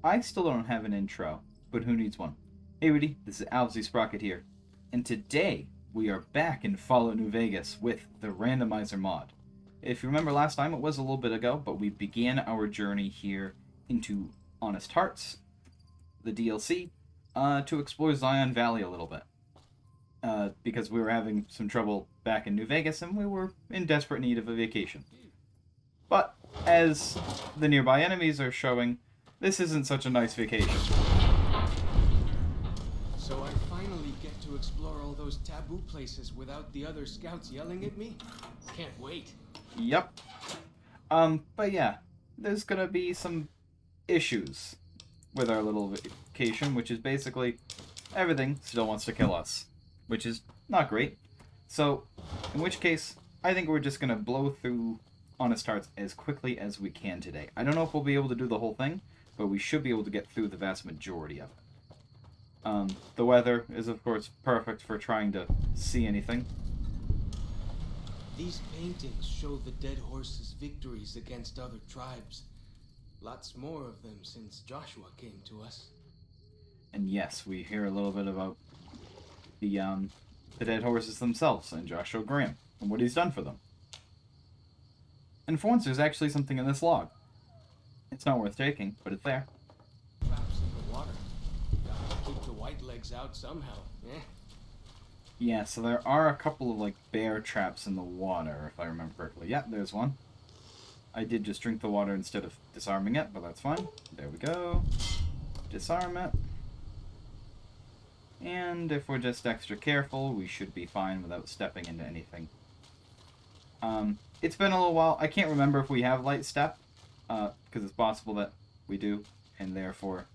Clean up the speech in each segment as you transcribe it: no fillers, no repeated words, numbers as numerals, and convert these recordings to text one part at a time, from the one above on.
I still don't have an intro, but who needs one? Hey everybody, this is Owlsy Sprocket here, and today we are back in Fallout New Vegas with the Randomizer mod. If you remember last time, it was a little bit ago, but we began our journey here into Honest Hearts, the DLC, to explore Zion Valley a little bit. Because we were having some trouble back in New Vegas, and we were in desperate need of a vacation. But, as the nearby enemies are showing, this isn't such a nice vacation. So I finally get to explore all those taboo places without the other scouts yelling at me? Can't wait. Yep. But yeah, there's gonna be some issues with our little vacation, which is basically everything still wants to kill us, which is not great. So, in which case, I think we're just gonna blow through Honest Hearts as quickly as we can today. I don't know if we'll be able to do the whole thing, but we should be able to get through the vast majority of it. The weather is, of course, perfect for trying to see anything. These paintings show the dead horse's victories against other tribes. Lots more of them since Joshua came to us. And yes, we hear a little bit about the dead horses themselves and Joshua Graham and what he's done for them. And for once, there's actually something in this log. It's not worth taking, but it's there. Traps in the water. Gotta keep the white legs out somehow, eh? Yeah, so there are a couple of, like, bear traps in the water, if I remember correctly. Yeah, there's one. I did just drink the water instead of disarming it, but that's fine. There we go. Disarm it. And if we're just extra careful, we should be fine without stepping into anything. It's been a little while. I can't remember if we have light step, because it's possible that we do, and therefore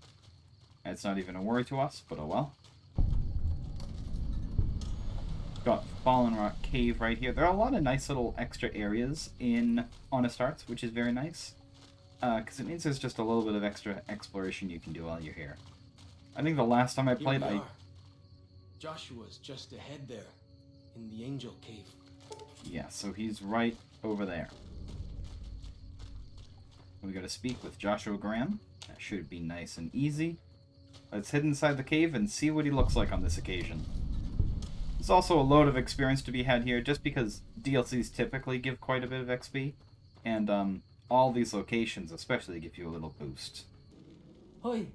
it's not even a worry to us, but oh well. Got Fallen Rock Cave right here. There are a lot of nice little extra areas in Honest Hearts, which is very nice, because it means there's just a little bit of extra exploration you can do while you're here. I think the last time I played, Joshua's just ahead there, in the Angel Cave. Yeah, so he's right over there. We gotta speak with Joshua Graham. That should be nice and easy. Let's head inside the cave and see what he looks like on this occasion. There's also a load of experience to be had here, just because DLCs typically give quite a bit of XP, and all these locations especially give you a little boost. Hoi,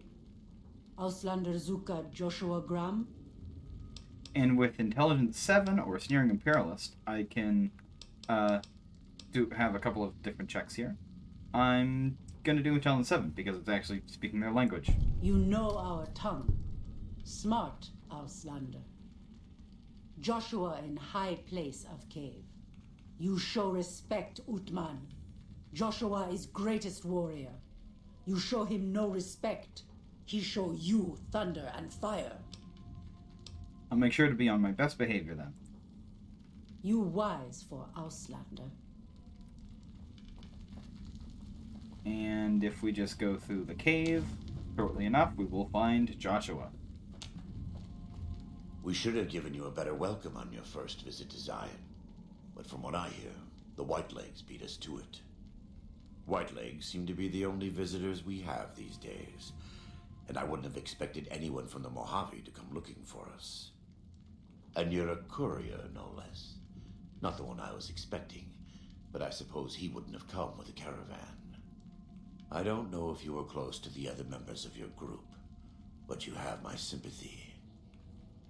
Auslander Zuka Joshua Graham. And with Intelligence 7 or Sneering Imperialist, I can have a couple of different checks here. I'm going to do Intelligence 7 because it's actually speaking their language. You know our tongue. Smart, Auslander. Joshua in high place of cave. You show respect, Utman. Joshua is greatest warrior. You show him no respect. He show you thunder and fire. I'll make sure to be on my best behavior then. You wise for Auslander. And if we just go through the cave, shortly enough, we will find Joshua. We should have given you a better welcome on your first visit to Zion. But from what I hear, the Whitelegs beat us to it. Whitelegs seem to be the only visitors we have these days, and I wouldn't have expected anyone from the Mojave to come looking for us. And you're a courier, no less. Not the one I was expecting, but I suppose he wouldn't have come with a caravan. I don't know if you were close to the other members of your group, but you have my sympathy.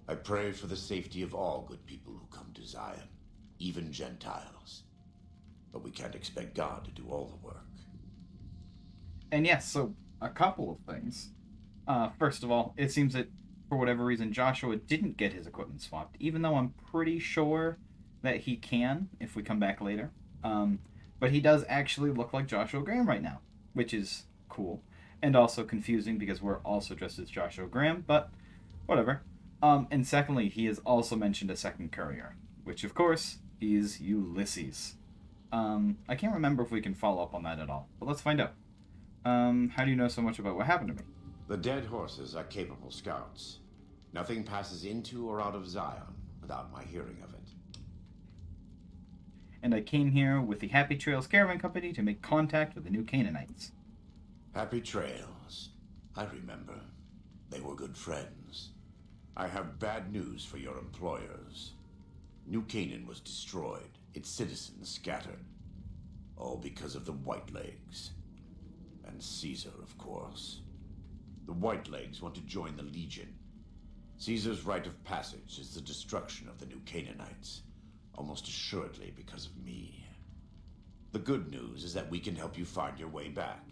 I pray for the safety of all good people who come to Zion, even Gentiles. But we can't expect God to do all the work. And yes, so a couple of things. First of all, it seems that for whatever reason Joshua didn't get his equipment swapped, even though I'm pretty sure that he can if we come back later. But he does actually look like Joshua Graham right now, which is cool. And also confusing because we're also dressed as Joshua Graham, but whatever. And secondly, he has also mentioned a second courier, which of course is Ulysses. I can't remember if we can follow up on that at all, but let's find out. How do you know so much about what happened to me? The dead horses are capable scouts. Nothing passes into or out of Zion without my hearing of it. And I came here with the Happy Trails Caravan Company to make contact with the new Canaanites. Happy trails. I remember. They were good friends. I have bad news for your employers. New Canaan was destroyed, its citizens scattered. All because of the Whitelegs. And Caesar, of course. The Whitelegs want to join the Legion. Caesar's rite of passage is the destruction of the New Canaanites, almost assuredly because of me. The good news is that we can help you find your way back.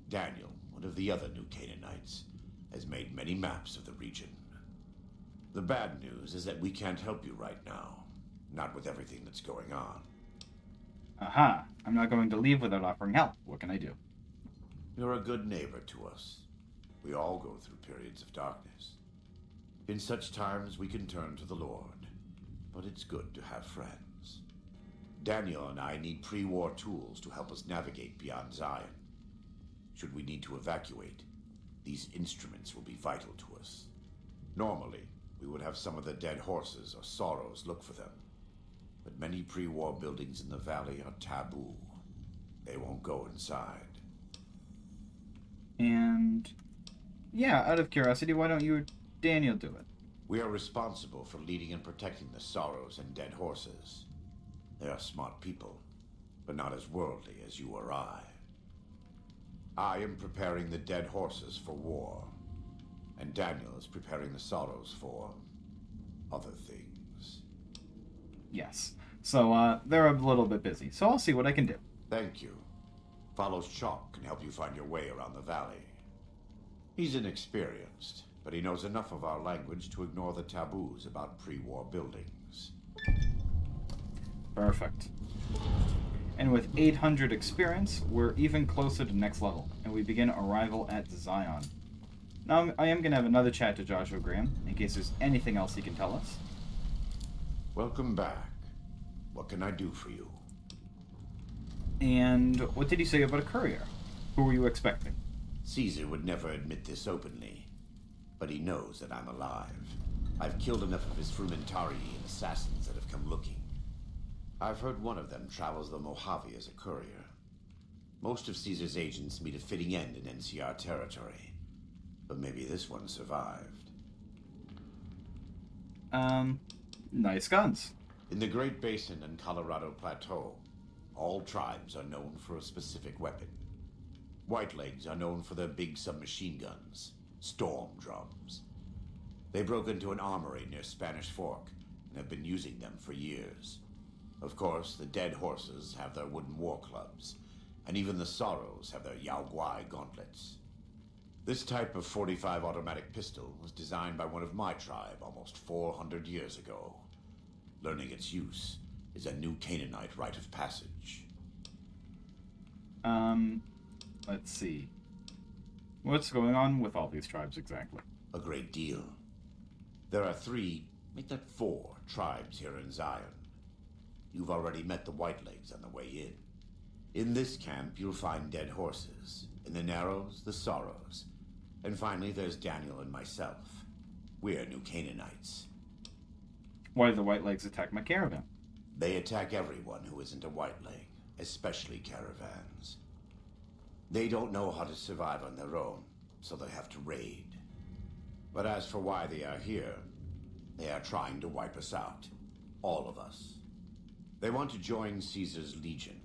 Daniel, one of the other New Canaanites, has made many maps of the region. The bad news is that we can't help you right now, not with everything that's going on. Aha, I'm not going to leave without offering help. What can I do? You're a good neighbor to us. We all go through periods of darkness. In such times, we can turn to the Lord, but it's good to have friends. Daniel and I need pre-war tools to help us navigate beyond Zion. Should we need to evacuate, these instruments will be vital to us. Normally, we would have some of the dead horses or sorrows look for them, but many pre-war buildings in the valley are taboo. They won't go inside. And yeah, out of curiosity, why don't you or Daniel do it? We are responsible for leading and protecting the sorrows and dead horses. They are smart people, but not as worldly as you or I. I am preparing the dead horses for war, and Daniel is preparing the sorrows for other things. Yes. So, they're a little bit busy, so I'll see what I can do. Thank you. Follows Chalk can help you find your way around the valley. He's inexperienced, but he knows enough of our language to ignore the taboos about pre-war buildings. Perfect. And with 800 experience, we're even closer to next level, and we begin arrival at Zion. Now, I am going to have another chat to Joshua Graham, in case there's anything else he can tell us. Welcome back. What can I do for you? And what did he say about a courier? Who were you expecting? Caesar would never admit this openly, but he knows that I'm alive. I've killed enough of his Frumentarii and assassins that have come looking. I've heard one of them travels the Mojave as a courier. Most of Caesar's agents meet a fitting end in NCR territory, but maybe this one survived. Nice guns. In the Great Basin and Colorado Plateau, all tribes are known for a specific weapon. Whitelegs are known for their big submachine guns, storm drums. They broke into an armory near Spanish Fork and have been using them for years. Of course, the dead horses have their wooden war clubs, and even the sorrows have their Yao Guai gauntlets. This type of .45 automatic pistol was designed by one of my tribe almost 400 years ago. Learning its use is a new Canaanite rite of passage. Let's see. What's going on with all these tribes exactly? A great deal. There are 3, make that 4 tribes here in Zion. You've already met the Whitelegs on the way in. In this camp, you'll find dead horses. In the Narrows, the Sorrows. And finally, there's Daniel and myself. We're New Canaanites. Why did the Whitelegs attack my caravan? They attack everyone who isn't a Whiteleg, especially caravans. They don't know how to survive on their own, so they have to raid. But as for why they are here, they are trying to wipe us out. All of us. They want to join Caesar's Legion,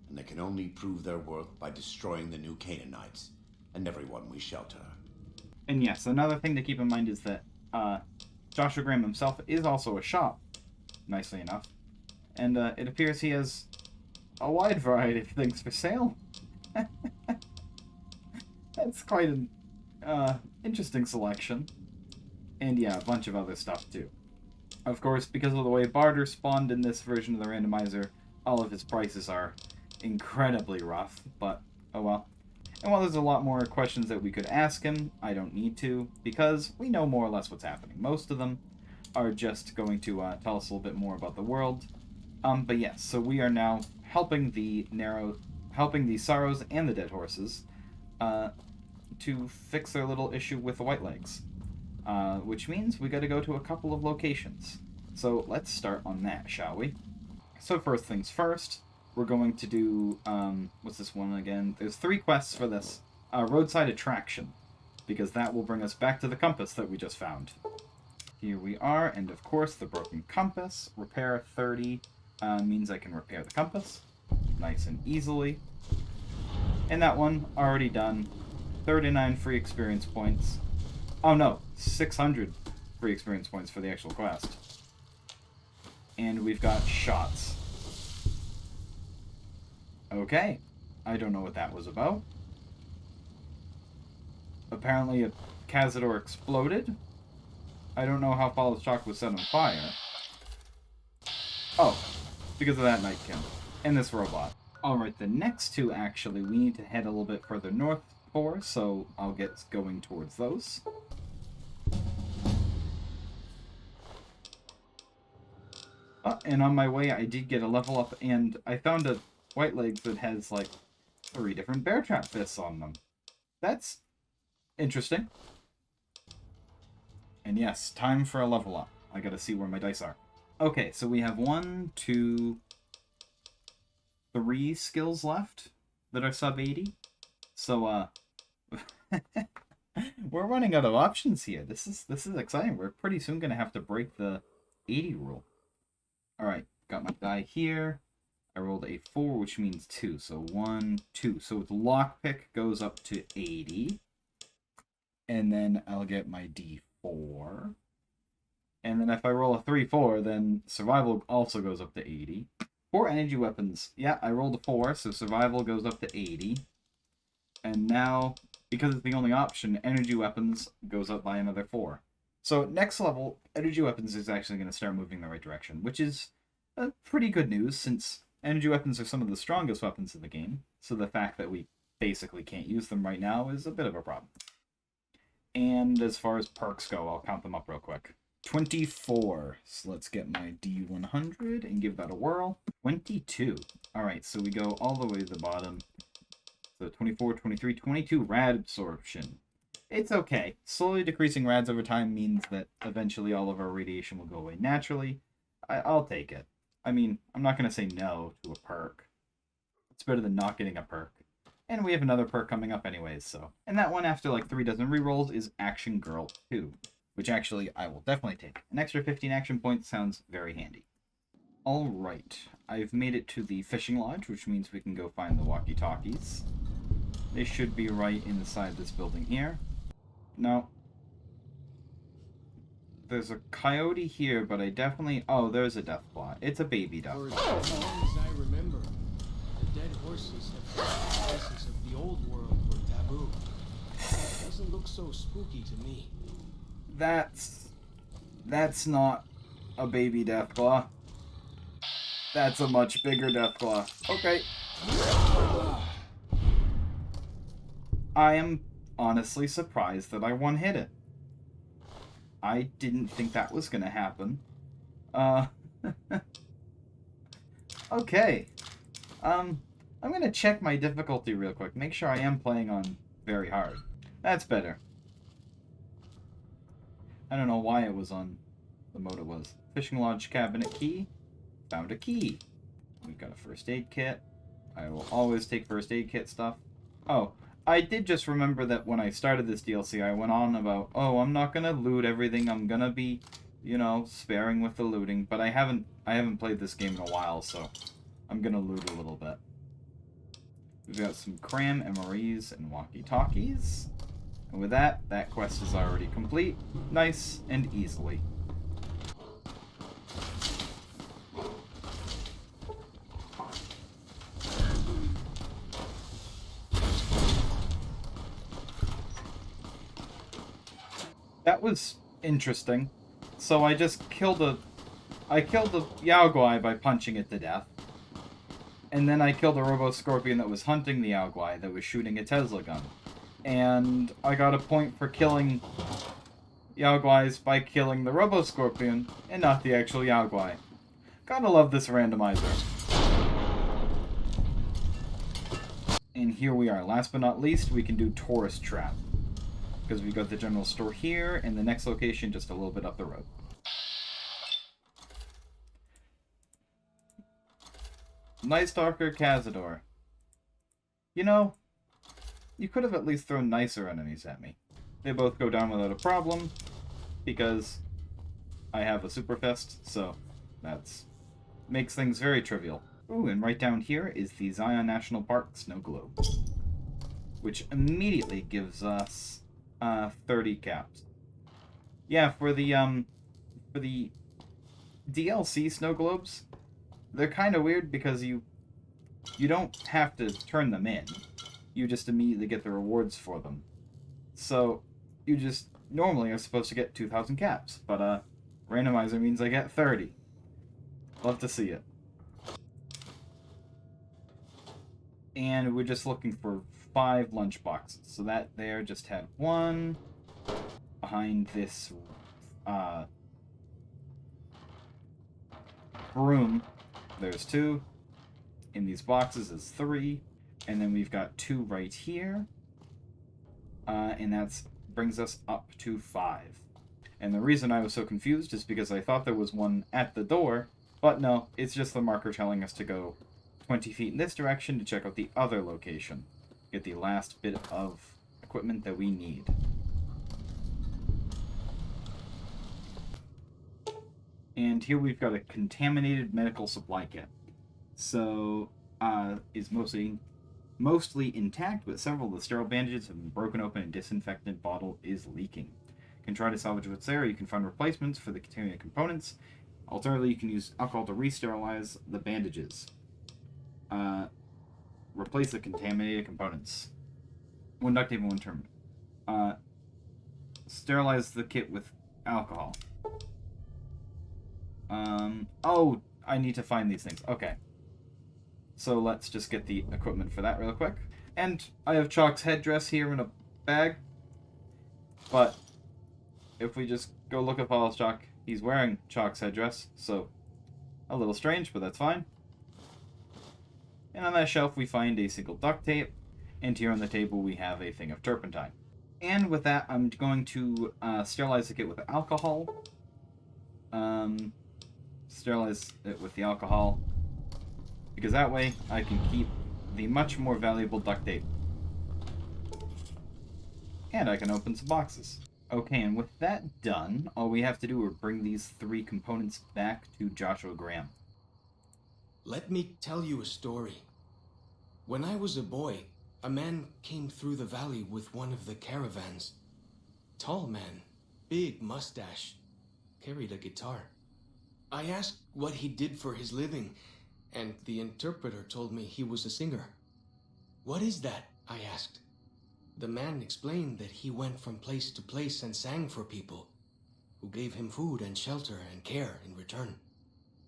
and they can only prove their worth by destroying the New Canaanites and everyone we shelter. And yes, another thing to keep in mind is that Joshua Graham himself is also a shop, nicely enough. And it appears he has a wide variety of things for sale. That's quite an interesting selection. And yeah, a bunch of other stuff too. Of course, because of the way barter spawned in this version of the randomizer, all of his prices are incredibly rough, but oh well. And while there's a lot more questions that we could ask him, I don't need to, because we know more or less what's happening. Most of them are just going to tell us a little bit more about the world. But yes, so we are now helping the Sorrows and the Dead Horses to fix their little issue with the Whitelegs. Which means we gotta go to a couple of locations. So let's start on that, shall we? So first things first, we're going to do, what's this one again? There's 3 quests for this. Roadside Attraction. because that will bring us back to the compass that we just found. Here we are, and of course the broken compass. Repair 30 means I can repair the compass nice and easily. And that one, already done. 39 free experience points. Oh no, 600 free experience points for the actual quest. And we've got shots. Okay, I don't know what that was about. Apparently a Cazador exploded. I don't know how Fallout Shock was set on fire. Oh, because of that Nightkin. And this robot. Alright, the next two actually we need to head a little bit further north for, so I'll get going towards those. And on my way I did get a level up, and I found a White Legs that has like 3 different bear trap fists on them. That's interesting. And yes, time for a level up. I gotta see where my dice are. Okay, so we have 1, 2, 3 skills left that are sub 80. So, we're running out of options here. This is exciting. We're pretty soon gonna have to break the 80 rule. Alright, got my die here. I rolled a 4, which means 2. So 1, 2. So the lockpick goes up to 80. And then I'll get my D4. And then if I roll a 3, 4, then survival also goes up to 80. For energy weapons, yeah, I rolled a 4, so survival goes up to 80. And now, because it's the only option, energy weapons goes up by another 4. So next level, energy weapons is actually going to start moving in the right direction, which is pretty good news, since energy weapons are some of the strongest weapons in the game. So the fact that we basically can't use them right now is a bit of a problem. And as far as perks go, I'll count them up real quick. 24. So let's get my D100 and give that a whirl. 22. Alright, so we go all the way to the bottom. So 24, 23, 22 rad absorption. It's okay. Slowly decreasing rads over time means that eventually all of our radiation will go away naturally. I'll take it. I mean, I'm not going to say no to a perk. It's better than not getting a perk. And we have another perk coming up anyways, so. And that one, after like 3 dozen rerolls, is Action Girl 2. Which actually, I will definitely take. An extra 15 action points sounds very handy. Alright, I've made it to the fishing lodge, which means we can go find the walkie-talkies. They should be right inside this building here. No. There's a coyote here, but I definitely... Oh, there's a death plot. It's a baby death For plot. as long as I remember, the dead horses have the essence of the old world were taboo. It doesn't look so spooky to me. That's not a baby Deathclaw. That's a much bigger Deathclaw. Okay. I am honestly surprised that I one-hit it. I didn't think that was gonna happen. Okay. I'm gonna check my difficulty real quick. Make sure I am playing on very hard. That's better. I don't know why it was on the mode it was. Fishing Lodge cabinet key. Found a key. We've got a first aid kit. I will always take first aid kit stuff. Oh, I did just remember that when I started this DLC, I went on about, oh, I'm not gonna loot everything. I'm gonna be, you know, sparing with the looting. But I haven't played this game in a while, so I'm gonna loot a little bit. We've got some cram, MREs, and walkie-talkies. And with that, that quest is already complete, nice and easily. That was interesting. So I just killed the Yaoguai by punching it to death. And then I killed a Robo-Scorpion that was hunting the Yaoguai that was shooting a Tesla gun. And I got a point for killing Yaoguais by killing the Robo-Scorpion and not the actual Yaoguai. Gotta love this randomizer. And here we are. Last but not least, we can do Tourist Trap. Because we've got the general store here, and the next location just a little bit up the road. Night Stalker Cazador. You know, you could have at least thrown nicer enemies at me. they both go down without a problem, because I have a Superfest, so that's makes things very trivial. Ooh, and right down here is the Zion National Park Snow Globe, which immediately gives us 30 caps. Yeah, for the DLC snow globes, they're kind of weird because you don't have to turn them in. You just immediately get the rewards for them. So you just normally are supposed to get 2,000 caps, but randomizer means I get 30. Love to see it. And we're just looking for 5 lunch boxes. So that there just had 1 behind this room. There's 2. In these boxes is 3. And then we've got 2 right here. And that brings us up to 5. And the reason I was so confused is because I thought there was 1 at the door, but no, it's just the marker telling us to go 20 feet in this direction to check out the other location. Get the last bit of equipment that we need. And here we've got a contaminated medical supply kit. So, is mostly intact, but several of the sterile bandages have been broken open and disinfectant bottle is leaking. You can try to salvage what's there, or you can find replacements for the contaminated components. Alternatively, you can use alcohol to re-sterilize the bandages. Replace the contaminated components. 1 duct tape and 1 terminate. Sterilize the kit with alcohol. Oh, I need to find these things. Okay. So let's just get the equipment for that real quick. And I have Chalk's headdress here in a bag. But if we just go look at Paul's Chalk, he's wearing Chalk's headdress, so a little strange, but that's fine. And on that shelf we find a single duct tape, and here on the table we have a thing of turpentine. And with that, I'm going to sterilize the kit with alcohol. Sterilize it with the alcohol, because that way I can keep the much more valuable duct tape. And I can open some boxes. Okay, and with that done, all we have to do is bring these 3 components back to Joshua Graham. Let me tell you a story. When I was a boy, a man came through the valley with one of the caravans. Tall man, big mustache, carried a guitar. I asked what he did for his living, and the interpreter told me he was a singer. What is that? I asked. The man explained that he went from place to place and sang for people, who gave him food and shelter and care in return.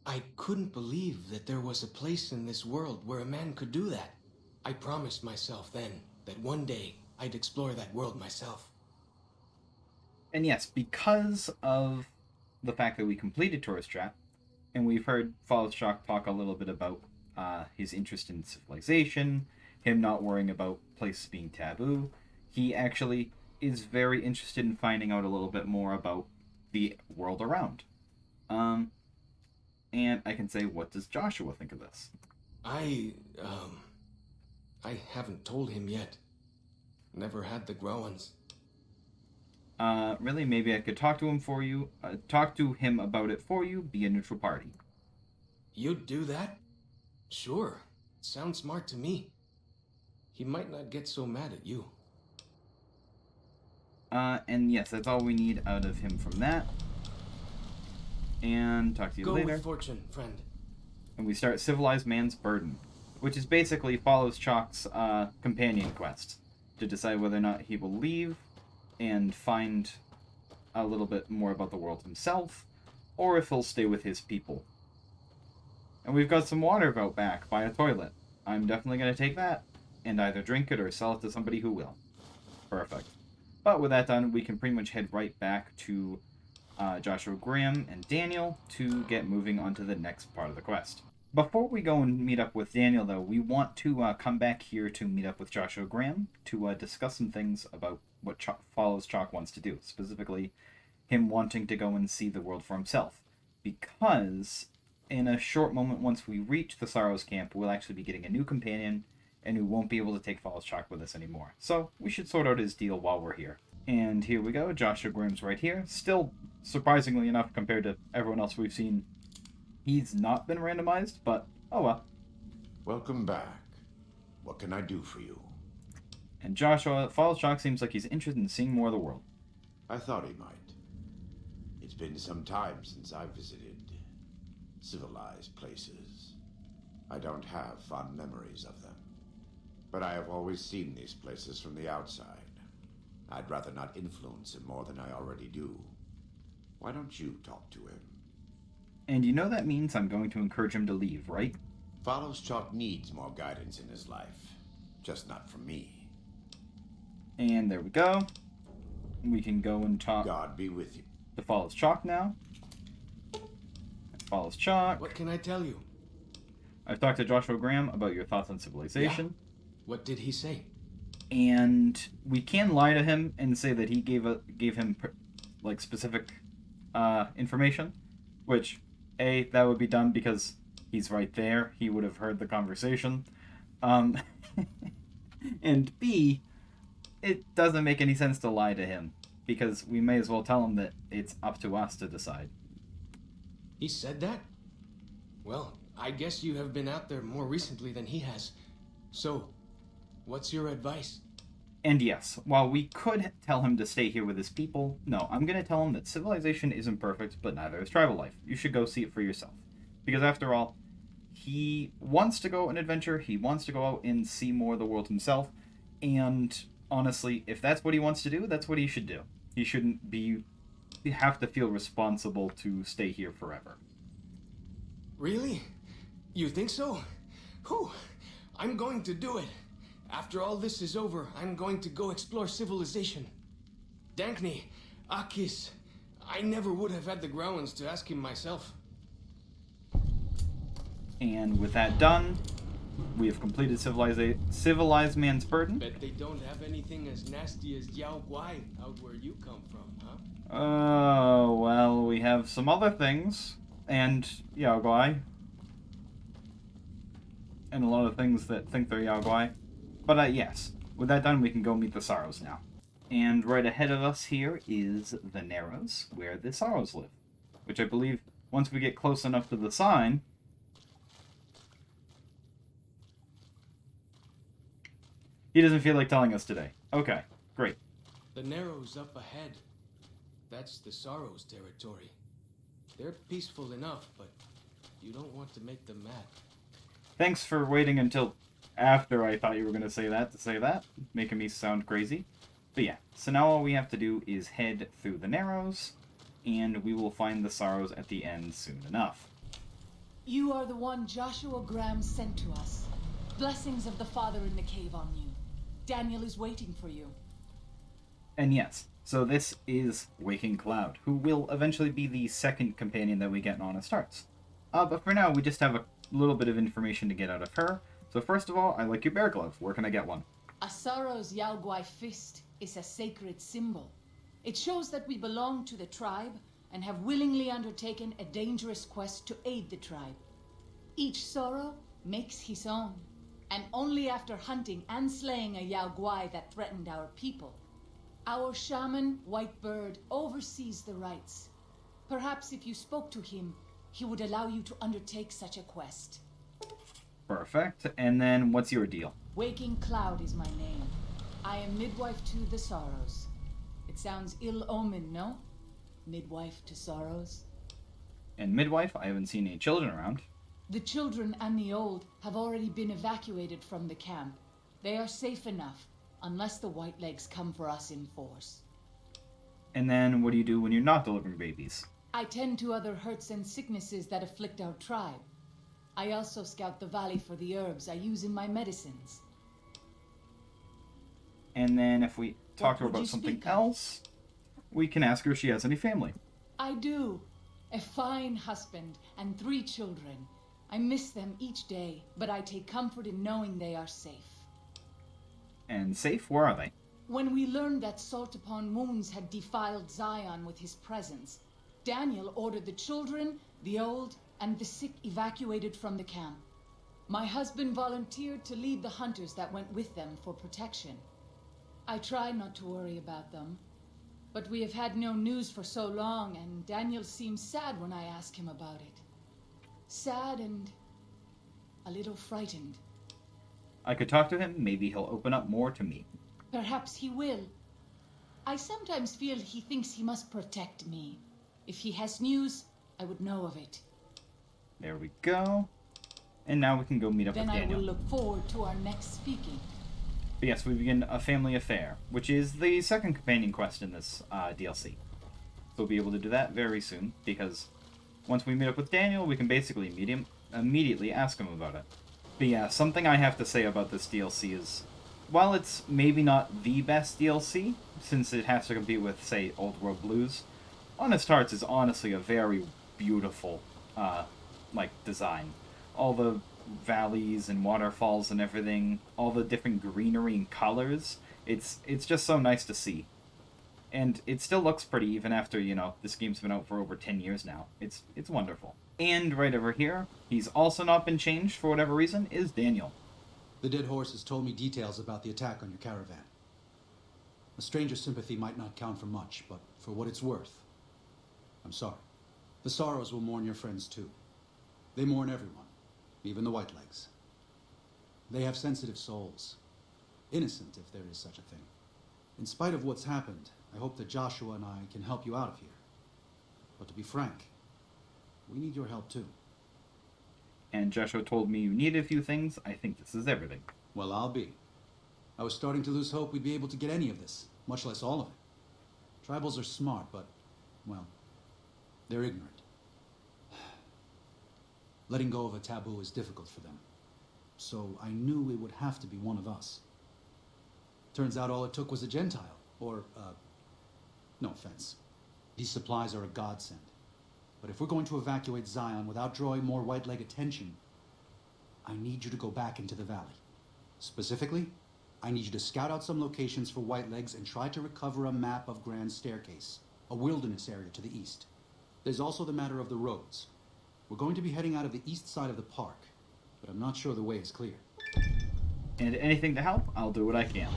I couldn't believe that there was a place in this world where a man could do that. I promised myself then that one day I'd explore that world myself. And yes, because of the fact that we completed Tourist Trap, and we've heard Fallout Shock talk a little bit about his interest in civilization, him not worrying about places being taboo, he actually is very interested in finding out a little bit more about the world around. And I can say, what does Joshua think of this? I haven't told him yet. Never had the growins. Really, maybe I could talk to him for you, talk to him about it for you, be a neutral party. You'd do that? Sure. Sounds smart to me. He might not get so mad at you. And yes, that's all we need out of him from that. And talk to you later. Go with fortune, friend. And we start Civilized Man's Burden, which is basically follows Chalk's companion quest to decide whether or not he will leave and find a little bit more about the world himself, or if he'll stay with his people. And we've got some water out back by a toilet. I'm definitely going to take that and either drink it or sell it to somebody who will. Perfect. But with that done, we can pretty much head right back to Joshua Graham and Daniel to get moving on to the next part of the quest. Before we go and meet up with Daniel, though, we want to come back here to meet up with Joshua Graham to discuss some things about what Follows Chalk wants to do. Specifically, him wanting to go and see the world for himself. Because in a short moment, once we reach the Sorrows camp, we'll actually be getting a new companion, and we won't be able to take Follows Chalk with us anymore. So we should sort out his deal while we're here. And here we go. Joshua Graham's right here. Still, surprisingly enough, compared to everyone else we've seen, he's not been randomized, but oh well. Welcome back. What can I do for you? And Joshua, Falls Shock seems like he's interested in seeing more of the world. I thought he might. It's been some time since I visited civilized places. I don't have fond memories of them. But I have always seen these places from the outside. I'd rather not influence him more than I already do. Why don't you talk to him? And you know that means I'm going to encourage him to leave, right? Falls Shock needs more guidance in his life. Just not from me. And there we go. We can go and talk God be with you. to Falls Chalk now. Falls Chalk. What can I tell you? I've talked to Joshua Graham about your thoughts on civilization. What did he say? And we can lie to him and say that he gave him like specific information, which that would be done because he's right there. He would have heard the conversation. And B, it doesn't make any sense to lie to him because we may as well tell him that it's up to us to decide. He said that? Well, I guess you have been out there more recently than he has. So, what's your advice? And yes, while we could tell him to stay here with his people, no, I'm going to tell him that civilization isn't perfect, but neither is tribal life. You should go see it for yourself. Because after all, he wants to go on adventure, he wants to go out and see more of the world himself, and honestly, if that's what he wants to do, that's what he should do. He shouldn't have to feel responsible to stay here forever. Really? You think so? Whew! I'm going to do it. After all this is over, I'm going to go explore civilization. Dankney, Akis, I never would have had the grounds to ask him myself. And with that done, we have completed Civilized Man's Burden. Bet they don't have anything as nasty as Yao Guai out where you come from, huh? Oh, well, we have some other things, and Yao Guai. And a lot of things that think they're Yao Guai. But yes, with that done, we can go meet the Sorrows now. And right ahead of us here is the Narrows, where the Sorrows live. Which I believe, once we get close enough to the sign... He doesn't feel like telling us today. Okay, great. The Narrows up ahead. That's the Sorrows territory. They're peaceful enough, but you don't want to make them mad. Thanks for waiting until after I thought you were going to say that, making me sound crazy. But yeah, so now all we have to do is head through the Narrows, and we will find the Sorrows at the end soon enough. You are the one Joshua Graham sent to us. Blessings of the Father in the cave on you. Daniel is waiting for you. And yes, so this is Waking Cloud, who will eventually be the second companion that we get in Honest Hearts. But for now, we just have a little bit of information to get out of her. So first of all, I like your bear glove. Where can I get one? A Sorrow's Yao Guai fist is a sacred symbol. It shows that we belong to the tribe and have willingly undertaken a dangerous quest to aid the tribe. Each Sorrow makes his own, and only after hunting and slaying a Yao Guai that threatened our people. Our shaman, White Bird, oversees the rites. Perhaps if you spoke to him, he would allow you to undertake such a quest. Perfect. And then what's your deal? Waking Cloud is my name. I am midwife to the Sorrows. It sounds ill-omened, no? Midwife to Sorrows? And midwife, I haven't seen any children around. The children and the old have already been evacuated from the camp. They are safe enough, unless the Whitelegs come for us in force. And then what do you do when you're not delivering babies? I tend to other hurts and sicknesses that afflict our tribe. I also scout the valley for the herbs I use in my medicines. And then if we talk to her would about you something speak of? else, we can ask her if she has any family. I do. A fine husband and 3 children. I miss them each day, but I take comfort in knowing they are safe. And safe? Where are they? When we learned that Salt Upon Moons had defiled Zion with his presence, Daniel ordered the children, the old, and the sick evacuated from the camp. My husband volunteered to lead the hunters that went with them for protection. I tried not to worry about them, But we have had no news for so long, and Daniel seems sad when I ask him about it. Sad and a little frightened. I could talk to him, maybe he'll open up more to me. Perhaps he will. I sometimes feel he thinks he must protect me. If he has news, I would know of it. There we go. And now we can go meet up Then with I Daniel. will look forward to our next speaking. But yes, we begin A Family Affair, which is the second companion quest in this DLC. So we'll be able to do that very soon, because once we meet up with Daniel, we can basically immediately ask him about it. But yeah, something I have to say about this DLC is, while it's maybe not the best DLC, since it has to compete with, say, Old World Blues, Honest Hearts is honestly a very beautiful, design. All the valleys and waterfalls and everything, all the different greenery and colors, it's just so nice to see. And it still looks pretty even after, this game's been out for over 10 years now. It's wonderful. And right over here, he's also not been changed for whatever reason, is Daniel. The dead horse has told me details about the attack on your caravan. A stranger's sympathy might not count for much, but for what it's worth, I'm sorry. The Sorrows will mourn your friends too. They mourn everyone, even the Whitelegs. They have sensitive souls. Innocent, if there is such a thing. In spite of what's happened, I hope that Joshua and I can help you out of here. But to be frank, we need your help too. And Joshua told me you needed a few things. I think this is everything. Well, I'll be. I was starting to lose hope we'd be able to get any of this, much less all of it. Tribals are smart, but, well, they're ignorant. Letting go of a taboo is difficult for them. So I knew it would have to be one of us. Turns out all it took was a Gentile, or, no offense. These supplies are a godsend. But if we're going to evacuate Zion without drawing more Whiteleg attention, I need you to go back into the valley. Specifically, I need you to scout out some locations for Whitelegs and try to recover a map of Grand Staircase, a wilderness area to the east. There's also the matter of the roads. We're going to be heading out of the east side of the park, but I'm not sure the way is clear. And anything to help, I'll do what I can.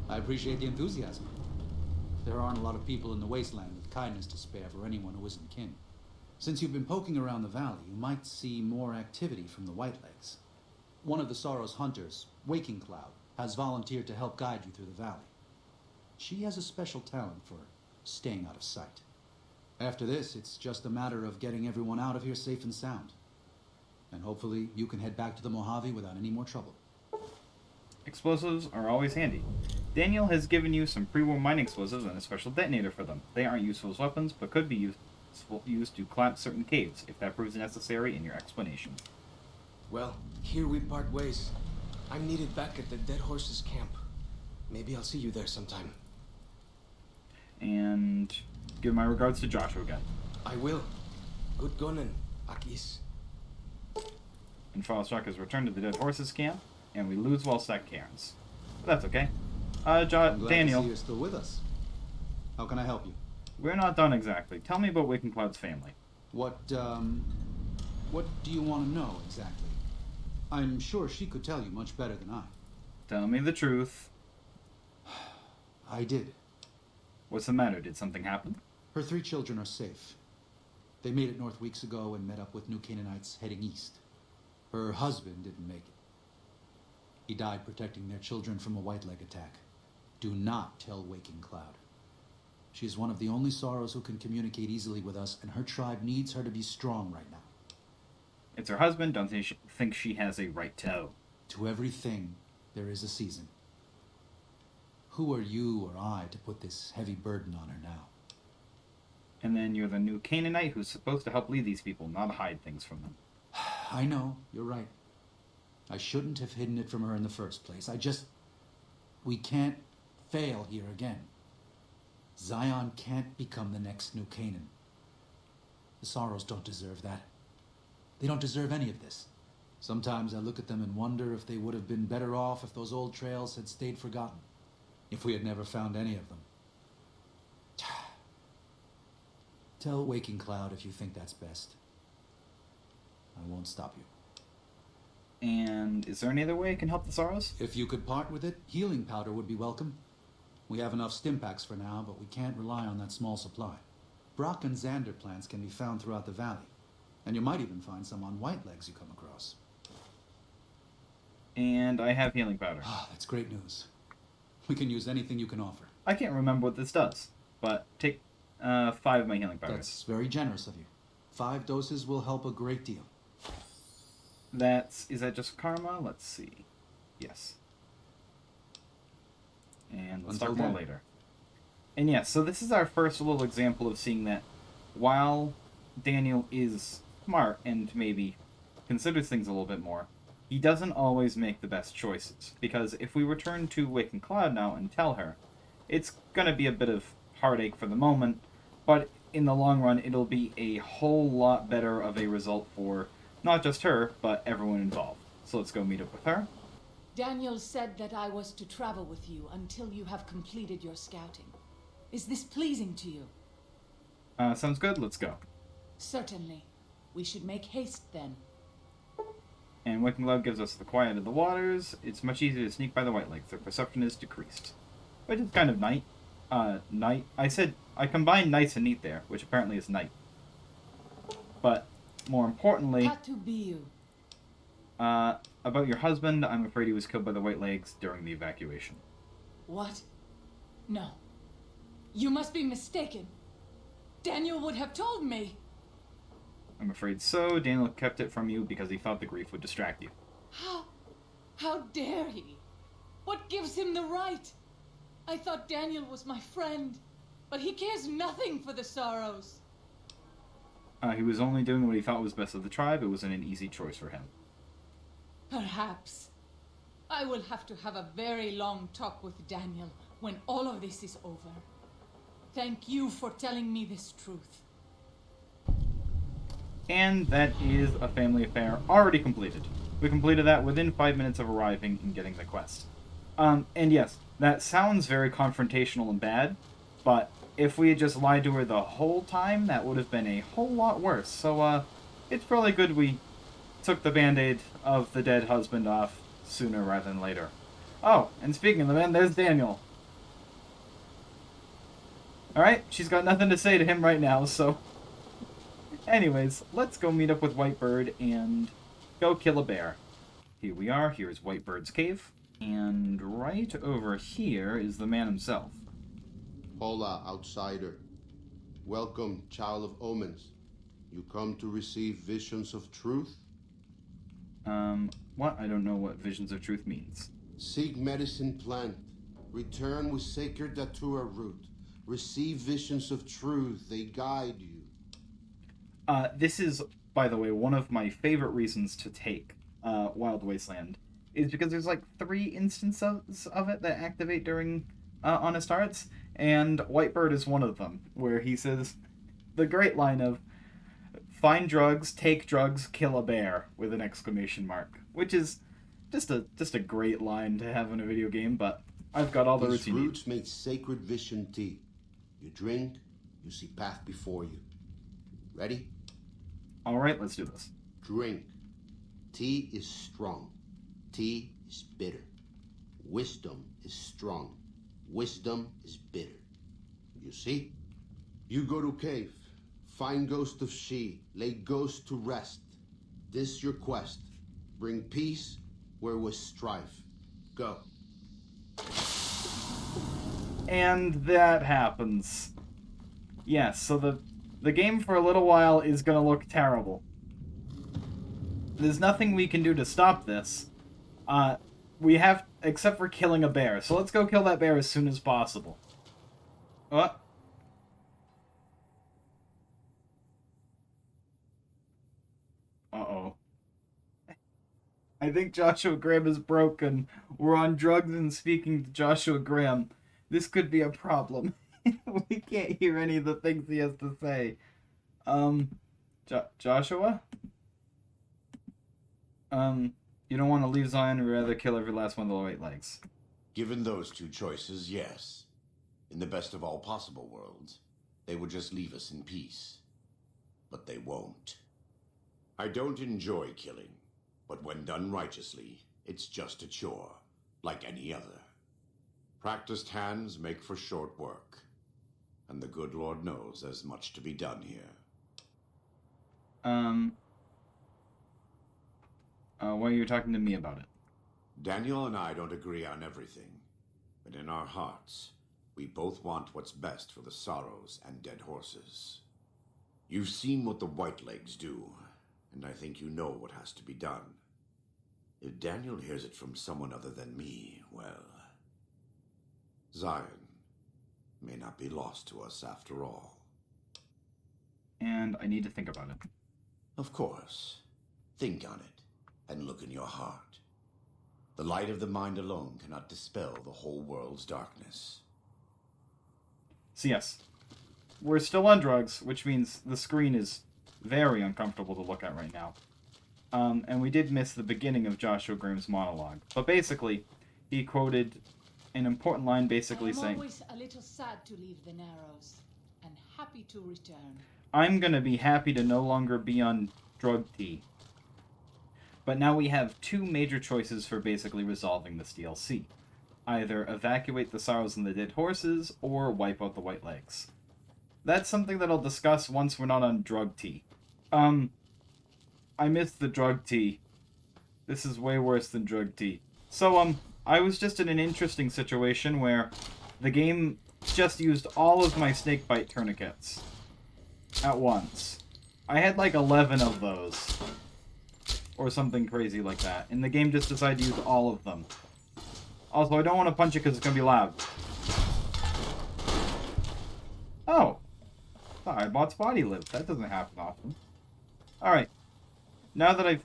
I appreciate the enthusiasm. There aren't a lot of people in the wasteland with kindness to spare for anyone who isn't kin. Since you've been poking around the valley, you might see more activity from the Whitelegs. One of the Sorrow's hunters, Waking Cloud, has volunteered to help guide you through the valley. She has a special talent for staying out of sight. After this, it's just a matter of getting everyone out of here safe and sound. And hopefully you can head back to the Mojave without any more trouble. Explosives are always handy. Daniel has given you some pre-war mining explosives and a special detonator for them. They aren't useful as weapons, but could be used to collapse certain caves, if that proves necessary in your explanation. Well, here we part ways. I'm needed back at the Dead Horse's camp. Maybe I'll see you there sometime. And give my regards to Joshua again. I will. Good gunning, Akis. And Falstruck has returned to the Dead Horse's camp, and we lose Wellstack Cairns. But that's okay. I'm glad Daniel, to see you're still with us. How can I help you? we're not done exactly. Tell me about Waking Cloud's family. What do you want to know exactly? I'm sure she could tell you much better than I. Tell me the truth. I did. What's the matter? Did something happen? Her 3 children are safe. They made it north weeks ago and met up with new Canaanites heading east. Her husband didn't make it. He died protecting their children from a Whiteleg attack. Do not tell Waking Cloud. She's one of the only Sorrows who can communicate easily with us, and her tribe needs her to be strong right now. It's her husband. Don't think she has a right to know. To everything, there is a season. Who are you or I to put this heavy burden on her now? And then you're the new Canaanite who's supposed to help lead these people, not hide things from them. I know, you're right. I shouldn't have hidden it from her in the first place. We can't fail here again. Zion can't become the next New Canaan. The Sorrows don't deserve that. They don't deserve any of this. Sometimes I look at them and wonder if they would have been better off if those old trails had stayed forgotten. If we had never found any of them. Tell Waking Cloud if you think that's best. I won't stop you. And is there any other way I can help the Sorrows? If you could part with it, healing powder would be welcome. We have enough stim packs for now, but we can't rely on that small supply. Brock and Xander plants can be found throughout the valley. And you might even find some on White Legs you come across. And I have healing powder. Ah, that's great news. We can use anything you can offer. I can't remember what this does, but take 5 of my healing powders. That's very generous of you. 5 doses will help a great deal. Is that just karma? Let's see. Yes. And let's talk more later. And yes, so this is our first little example of seeing that while Daniel is smart and maybe considers things a little bit more, he doesn't always make the best choices. Because if we return to Waking Cloud now and tell her, it's going to be a bit of heartache for the moment, but in the long run, it'll be a whole lot better of a result for not just her, but everyone involved. So let's go meet up with her. Daniel said that I was to travel with you until you have completed your scouting. Is this pleasing to you? Sounds good. Let's go. Certainly. We should make haste then. And Waking Cloud gives us the quiet of the waters. It's much easier to sneak by the White Legs. Their perception is decreased. Which is kind of night. Night. I combined nice and neat there, which apparently is night. But more importantly, about your husband, I'm afraid he was killed by the White Legs during the evacuation. What? No. You must be mistaken. Daniel would have told me. I'm afraid so. Daniel kept it from you because he thought the grief would distract you. How dare he? What gives him the right? I thought Daniel was my friend, but he cares nothing for the sorrows. He was only doing what he thought was best for the tribe. It wasn't an easy choice for him. Perhaps. I will have to have a very long talk with Daniel when all of this is over. Thank you for telling me this truth. And that is a family affair already completed. We completed that within 5 minutes of arriving and getting the quest. And yes, that sounds very confrontational and bad, but if we had just lied to her the whole time, that would have been a whole lot worse. So, it's probably good we took the band-aid of the dead husband off sooner rather than later. Oh, and speaking of the man, there's Daniel. Alright, she's got nothing to say to him right now, so... Anyways, let's go meet up with Whitebird and go kill a bear. Here we are, here's Whitebird's cave, and right over here is the man himself. Hola, outsider. Welcome, child of omens. You come to receive visions of truth? What? I don't know what visions of truth means. Seek medicine plant. Return with sacred datura root. Receive visions of truth, they guide you. This is, by the way, one of my favorite reasons to take Wild Wasteland, is because there's like 3 instances of it that activate during Honest Hearts, and Whitebird is one of them, where he says the great line of, find drugs, take drugs, kill a bear, with an exclamation mark, which is just a great line to have in a video game, but I've got all the roots you need. These roots make sacred vision tea. You drink, you see path before you. Ready? Alright, let's do this. Drink. Tea is strong. Tea is bitter. Wisdom is strong. Wisdom is bitter. You see? You go to cave. Find ghost of she. Lay ghost to rest. This your quest. Bring peace where was strife. Go. And that happens. Yes, so the game for a little while is going to look terrible. There's nothing we can do to stop this. We have, except for killing a bear. So let's go kill that bear as soon as possible. What? Uh-oh. I think Joshua Graham is broken. We're on drugs and speaking to Joshua Graham. This could be a problem. We can't hear any of the things he has to say. Joshua? You don't want to leave Zion or rather kill every last one of the White Legs? Given those 2 choices, yes. In the best of all possible worlds, they would just leave us in peace. But they won't. I don't enjoy killing, but when done righteously, it's just a chore, like any other. Practiced hands make for short work. And the good Lord knows there's much to be done here. Why are you talking to me about it? Daniel and I don't agree on everything. But in our hearts, we both want what's best for the Sorrows and Dead Horses. You've seen what the Whitelegs do, and I think you know what has to be done. If Daniel hears it from someone other than me, well, Zion may not be lost to us after all. And I need to think about it. Of course. Think on it, and look in your heart. The light of the mind alone cannot dispel the whole world's darkness. So yes, we're still on drugs, which means the screen is very uncomfortable to look at right now. And we did miss the beginning of Joshua Graham's monologue. But basically, he quoted an important line basically saying, I'm always a little sad to leave the Narrows, and happy to return. I'm gonna be happy to no longer be on drug T. But now we have two major choices for basically resolving this DLC. Either evacuate the Sorrows and the Dead Horses, or wipe out the Whitelegs. That's something that I'll discuss once we're not on drug T. I missed the drug T. This is way worse than drug T. So, I was just in an interesting situation where the game just used all of my snakebite tourniquets at once. I had like 11 of those. Or something crazy like that. And the game just decided to use all of them. Also, I don't want to punch it because it's going to be loud. Oh. I bought body live. That doesn't happen often. Alright. Now that I've...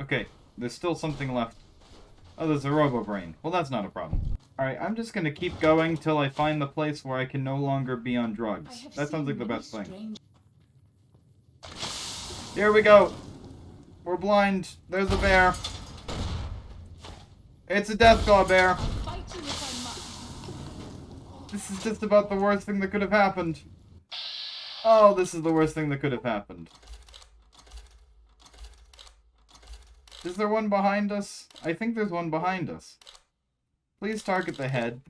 Okay. There's still something left. Oh, there's a robo-brain. Well, that's not a problem. Alright, I'm just going to keep going till I find the place where I can no longer be on drugs. That sounds like the best thing. Here we go. We're blind. There's a bear. It's a Deathclaw bear. This is just about the worst thing that could have happened. Oh, this is the worst thing that could have happened. Is there one behind us? I think there's one behind us. Please target the head.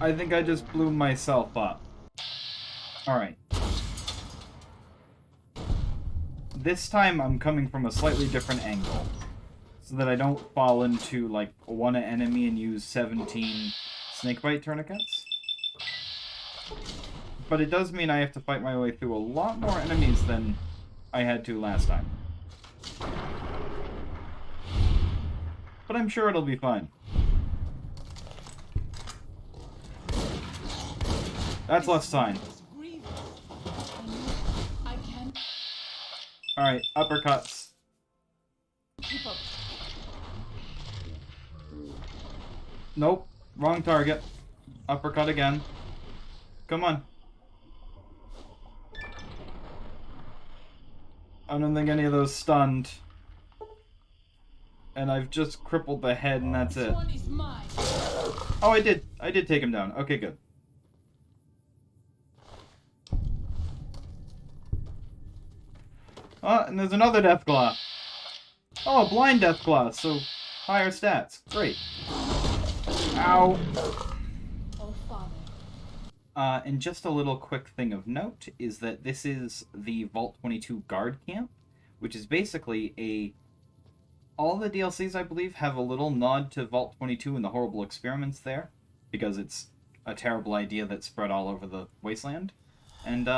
I think I just blew myself up. Alright. This time I'm coming from a slightly different angle. So that I don't fall into, like, one enemy and use 17 snakebite tourniquets. But it does mean I have to fight my way through a lot more enemies than I had to last time. But I'm sure it'll be fine. That's less sign. Alright, uppercuts. Nope, wrong target. Uppercut again. Come on. I don't think any of those stunned. And I've just crippled the head and that's it. Oh, I did. I did take him down. Okay, good. Oh, and there's another Deathclaw. Oh, a blind Deathclaw, so higher stats. Great. Ow. Oh, Father. And just a little quick thing of note is that this is the Vault 22 guard camp, which is basically a... All the DLCs, I believe, have a little nod to Vault 22 and the horrible experiments there, because it's a terrible idea that's spread all over the wasteland. And,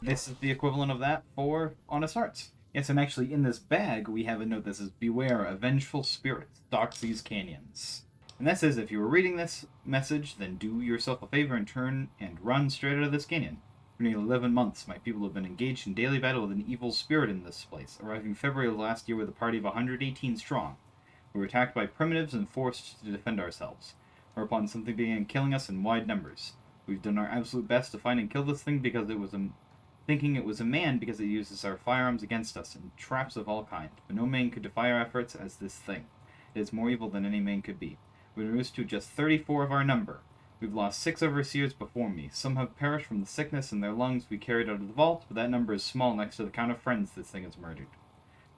this is the equivalent of that for Honest Hearts. Yes, and actually in this bag we have a note that says, "Beware, a vengeful spirit stalks these canyons." And that says if you were reading this message, then do yourself a favor and turn and run straight out of this canyon. For nearly 11 months, my people have been engaged in daily battle with an evil spirit in this place, arriving February of last year with a party of 118 strong. We were attacked by primitives and forced to defend ourselves, whereupon something began killing us in wide numbers. We've done our absolute best to find and kill this thing because it was thinking it was a man because it uses our firearms against us in traps of all kind. But no man could defy our efforts as this thing. It is more evil than any man could be. We reduced to just 34 of our number. We've lost 6 overseers before me. Some have perished from the sickness in their lungs we carried out of the vault, but that number is small next to the count of friends this thing has murdered.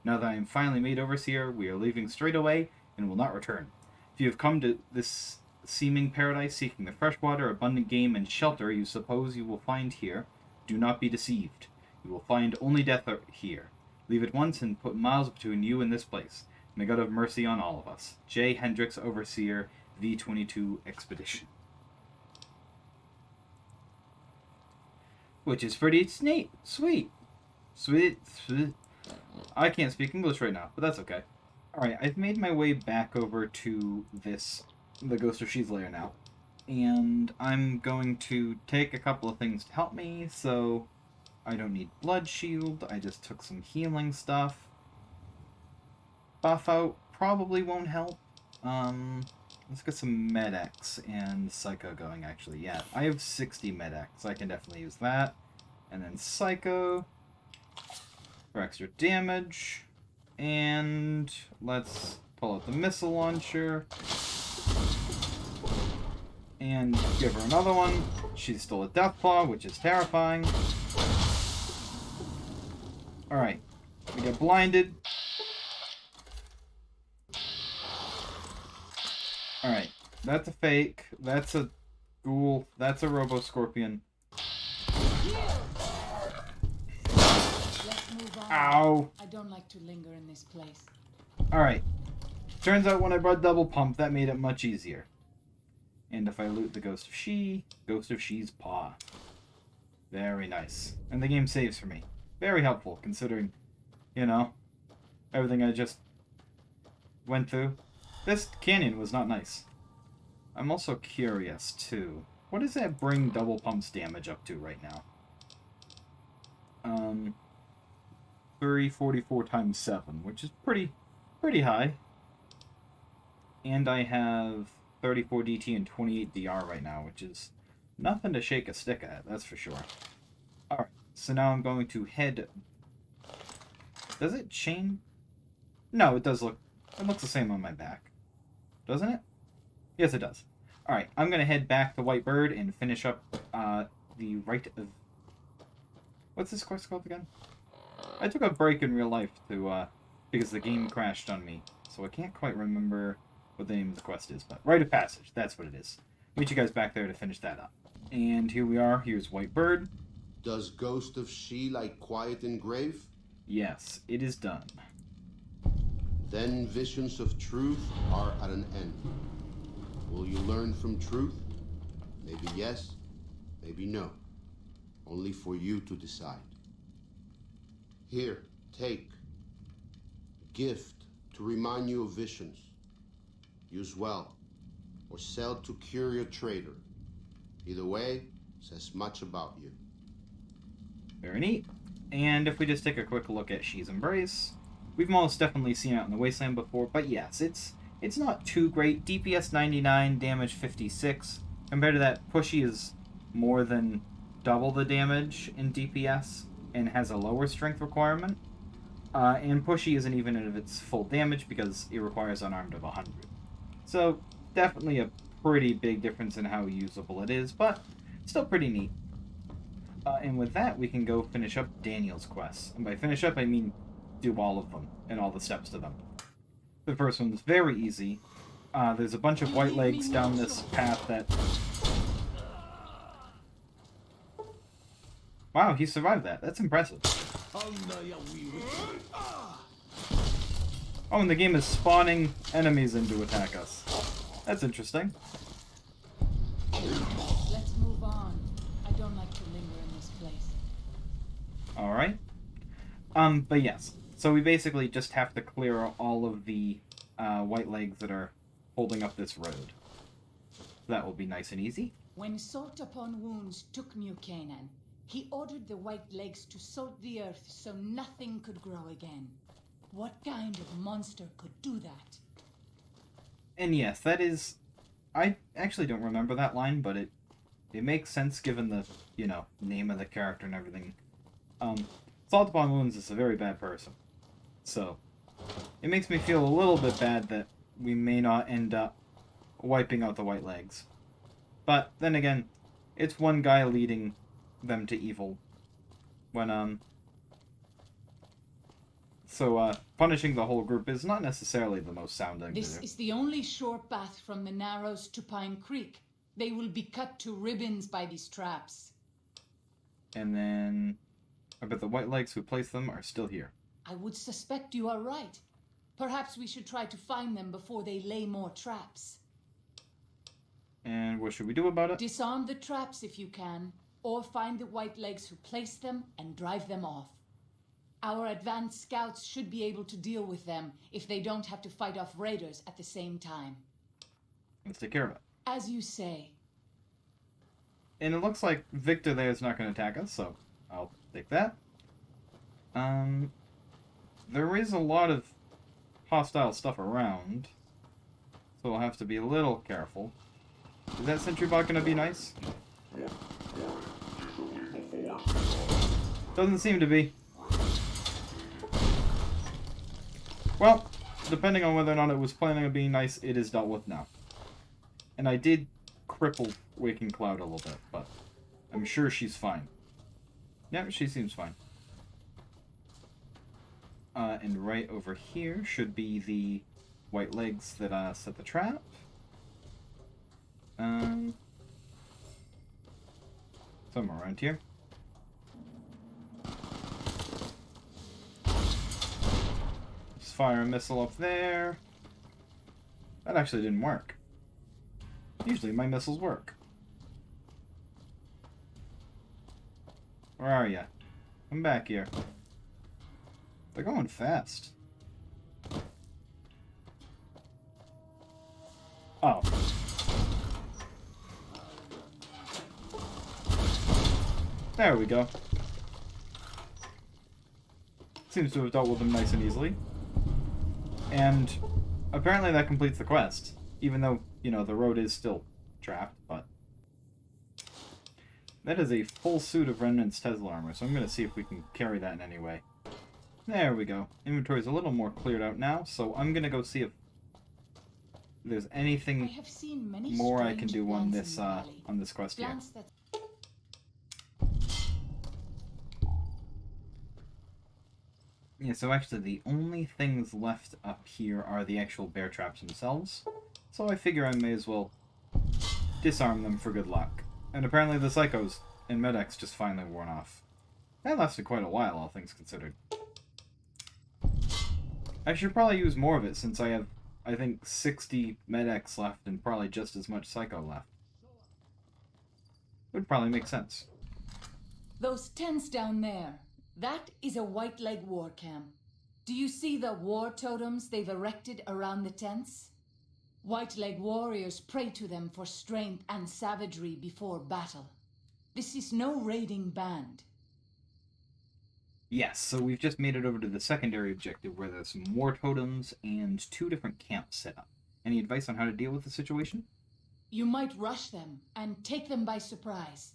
Now that I am finally made overseer, we are leaving straight away and will not return. If you have come to this seeming paradise seeking the fresh water, abundant game, and shelter you suppose you will find here, do not be deceived. You will find only death here. Leave at once and put miles between you and this place. May God have mercy on all of us. J. Hendricks, Overseer, V-22 Expedition. Which is pretty neat. Sweet. I can't speak English right now, but that's okay. Alright, I've made my way back over to the Ghost of She's lair now. And I'm going to take a couple of things to help me, so I don't need Blood Shield. I just took some healing stuff. Buff out probably won't help. Let's get some Med-X and Psycho going, actually. Yeah, I have 60 Med-X. I can definitely use that. And then Psycho for extra damage. And let's pull out the missile launcher. And give her another one. She's still a Deathclaw, which is terrifying. Alright. We get blinded. Alright, that's a fake, that's a ghoul, that's a Robo-Scorpion. Let's move on. Ow! I don't like to linger in this place. Alright, turns out when I brought Double Pump, that made it much easier. And if I loot the Ghost of She's Paw. Very nice. And the game saves for me. Very helpful, considering, you know, everything I just went through. This canyon was not nice. I'm also curious, too. What does that bring Double Pump's damage up to right now? 344 times 7, which is pretty high. And I have 34 DT and 28 DR right now, which is nothing to shake a stick at, that's for sure. Alright, so now I'm going to head... Does it change? No, it does look... It looks the same on my back. Doesn't it? Yes, it does. Alright, I'm going to head back to White Bird and finish up the Rite of... What's this quest called again? I took a break in real life to because the game crashed on me, so I can't quite remember what the name of the quest is, but Rite of Passage, that's what it is. Meet you guys back there to finish that up. And here we are, here's White Bird. Does Ghost of She like quiet and grave? Yes, it is done. Then visions of truth are at an end. Will you learn from truth? Maybe yes, maybe no. Only for you to decide. Here, take. Gift to remind you of visions. Use well, or sell to curious trader. Either way, says much about you. Very neat. And if we just take a quick look at She's Embrace, we've most definitely seen it out in the Wasteland before, but yes, it's not too great. DPS 99, damage 56. Compared to that, Pushy is more than double the damage in DPS and has a lower strength requirement. And Pushy isn't even at its full damage because it requires unarmed of 100. So definitely a pretty big difference in how usable it is, but still pretty neat. And with that, we can go finish up Daniel's quests. And by finish up, I mean do all of them and all the steps to them. The first one's very easy. There's a bunch of white legs down this path that... Wow, he survived that. That's impressive. Oh, and the game is spawning enemies in to attack us. That's interesting. Let's move on. I don't like to linger in this place. Alright. But yes. So we basically just have to clear all of the white legs that are holding up this road. That will be nice and easy. When Salt Upon Wounds took New Canaan, he ordered the white legs to salt the earth so nothing could grow again. What kind of monster could do that? And yes, that is... I actually don't remember that line, but it makes sense given the, you know, name of the character and everything. Salt Upon Wounds is a very bad person. So, it makes me feel a little bit bad that we may not end up wiping out the white legs. But then again, it's one guy leading them to evil. So punishing the whole group is not necessarily the most sound thing to This do. is the only short path from the Narrows to Pine Creek. They will be cut to ribbons by these traps. And then I bet the Whitelegs who placed them are still here. I would suspect you are right. Perhaps we should try to find them before they lay more traps. And what should we do about it? Disarm the traps if you can, or find the Whitelegs who placed them and drive them off. Our advanced scouts should be able to deal with them if they don't have to fight off raiders at the same time. Let's take care of it. As you say. And it looks like Victor there is not going to attack us, so I'll take that. There is a lot of hostile stuff around, so we'll have to be a little careful. Is that sentry bot going to be nice? Doesn't seem to be. Well, depending on whether or not it was planning on being nice, it is dealt with now. And I did cripple Waking Cloud a little bit, but I'm sure she's fine. Yeah, she seems fine. And right over here should be the Whitelegs that set the trap. Somewhere around here. Just fire a missile up there. That actually didn't work. Usually my missiles work. Where are ya? Come back here. They're going fast. Oh. There we go. Seems to have dealt with them nice and easily. And apparently that completes the quest. Even though, you know, the road is still trapped, but... That is a full suit of Remnant's Tesla armor, so I'm going to see if we can carry that in any way. There we go. Inventory's a little more cleared out now, so I'm going to go see if there's anything more I can do on this quest here. Yeah, so actually the only things left up here are the actual bear traps themselves. So I figure I may as well disarm them for good luck. And apparently the Psychos and Medics just finally worn off. That lasted quite a while, all things considered. I should probably use more of it since I have, I think, 60 Medics left and probably just as much Psycho left. Would probably make sense. Those tents down there, that is a Whiteleg war camp. Do you see the war totems they've erected around the tents? Whiteleg warriors pray to them for strength and savagery before battle. This is no raiding band. Yes, so we've just made it over to the secondary objective where there's some war totems and 2 different camps set up. Any advice on how to deal with the situation? You might rush them and take them by surprise.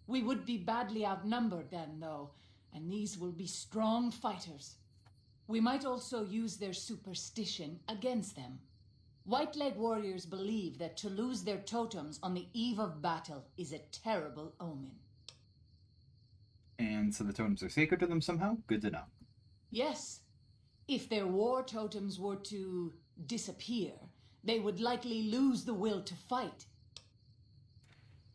We would be badly outnumbered then, though, and these will be strong fighters. We might also use their superstition against them. Whiteleg warriors believe that to lose their totems on the eve of battle is a terrible omen. And so the totems are sacred to them somehow? Good to know. Yes. If their war totems were to disappear, they would likely lose the will to fight.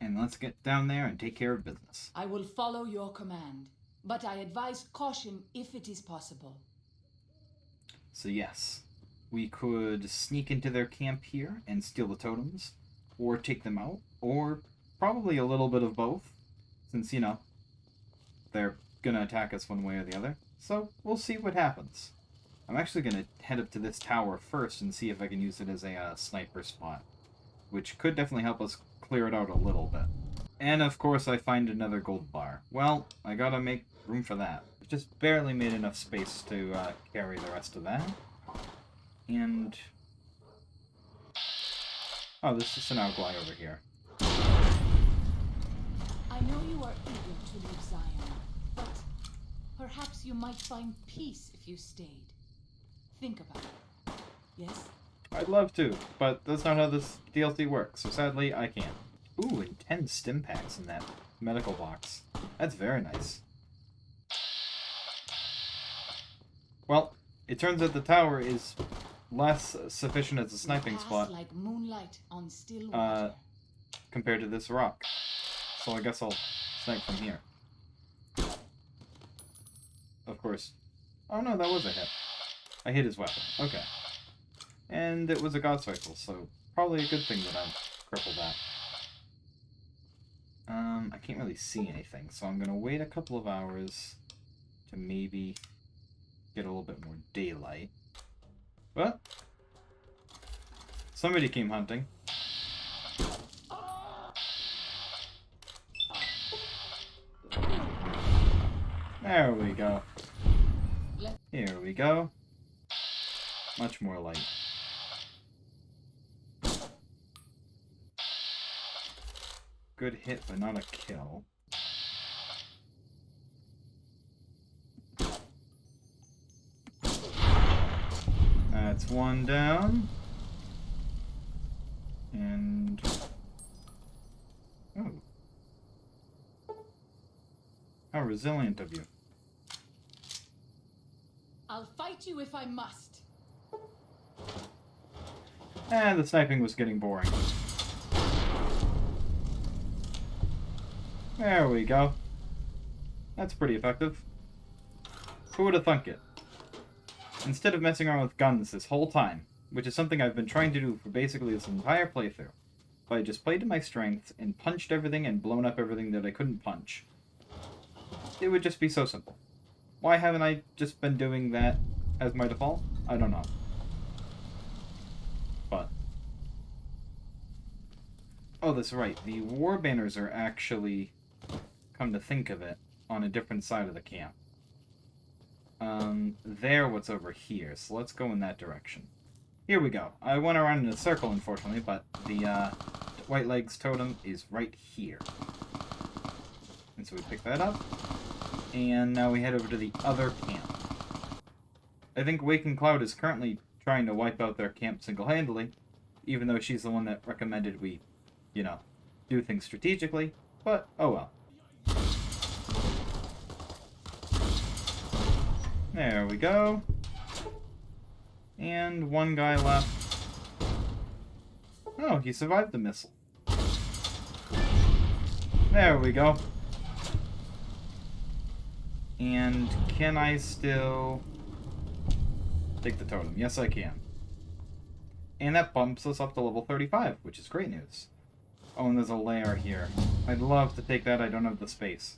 And let's get down there and take care of business. I will follow your command, but I advise caution if it is possible. So yes, we could sneak into their camp here and steal the totems, or take them out, or probably a little bit of both, since, you know, they're gonna attack us one way or the other. So we'll see what happens. I'm actually gonna head up to this tower first and see if I can use it as a sniper spot, which could definitely help us clear it out a little bit. And of course I find another gold bar. Well, I gotta make room for that. Just barely made enough space to carry the rest of that. And... oh, there's just an outfly over here. I know you are eager to leave Zion, but perhaps you might find peace if you stayed. Think about it. Yes? I'd love to, but that's not how this DLC works, so sadly I can't. Ooh, and 10 stim packs in that medical box. That's very nice. Well, it turns out the tower is less sufficient as a sniping spot Like moonlight on still water. compared to this rock. So I guess I'll snipe from here. Of course. Oh no, that was a hit. I hit his weapon. Okay. And it was a God's rifle, so probably a good thing that I crippled that. I can't really see anything, so I'm gonna wait a couple of hours to maybe get a little bit more daylight. But somebody came hunting. There we go. Here we go. Much more light. Good hit, but not a kill. That's one down. And... oh. How resilient of you. I'll fight you if I must. And the sniping was getting boring. There we go. That's pretty effective. Who would have thunk it? Instead of messing around with guns this whole time, which is something I've been trying to do for basically this entire playthrough, but I just played to my strengths and punched everything and blown up everything that I couldn't punch. It would just be so simple. Why haven't I just been doing that as my default? I don't know. But... oh, that's right. The war banners are actually, come to think of it, on a different side of the camp. There, what's over here, so let's go in that direction. Here we go. I went around in a circle, unfortunately, but the White Legs totem is right here. And so we pick that up, and now we head over to the other camp. I think Waking Cloud is currently trying to wipe out their camp single-handedly, even though she's the one that recommended we, you know, do things strategically, but oh well. There we go. And one guy left. Oh, he survived the missile. There we go. And can I still take the totem? Yes, I can. And that bumps us up to level 35, which is great news. Oh, and there's a lair here. I'd love to take that, I don't have the space.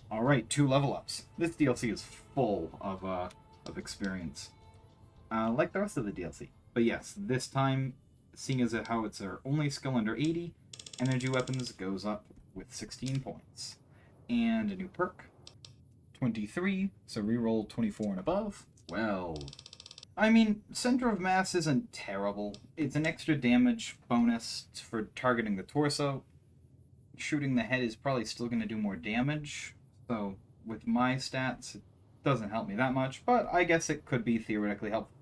Alright, 2 level ups. This DLC is full of experience. Like the rest of the DLC. But yes, this time, seeing as how it's our only skill under 80, energy weapons goes up with 16 points. And a new perk, 23, so reroll 24 and above. Well, I mean, Center of Mass isn't terrible. It's an extra damage bonus for targeting the torso. Shooting the head is probably still going to do more damage. So, with my stats, it doesn't help me that much, but I guess it could be theoretically helpful.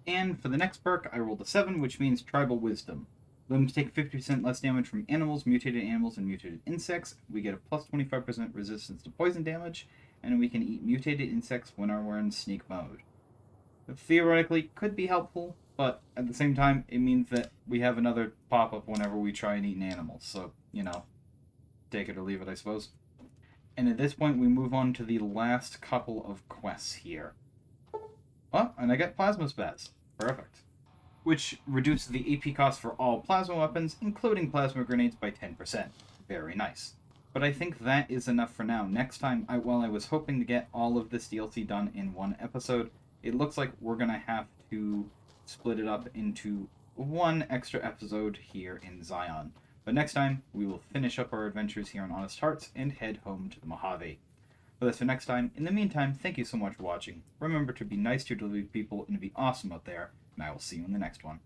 And for the next perk, I rolled a 7, which means Tribal Wisdom. Limbs take 50% less damage from animals, and mutated insects. We get a plus 25% resistance to poison damage, and we can eat mutated insects when we're in sneak mode. It theoretically could be helpful, but at the same time, it means that we have another pop-up whenever we try and eat an animal, so, you know, take it or leave it, I suppose. And at this point, we move on to the last couple of quests here. Oh, and I get Plasma Spaz. Perfect. Which reduces the AP cost for all plasma weapons, including plasma grenades, by 10%. Very nice. But I think that is enough for now. Next time, while I was hoping to get all of this DLC done in one episode, it looks like we're going to have to split it up into one extra episode here in Zion. But next time, we will finish up our adventures here on Honest Hearts and head home to the Mojave. But that's for next time. In the meantime, thank you so much for watching. Remember to be nice to your delivery people and to be awesome out there, and I will see you in the next one.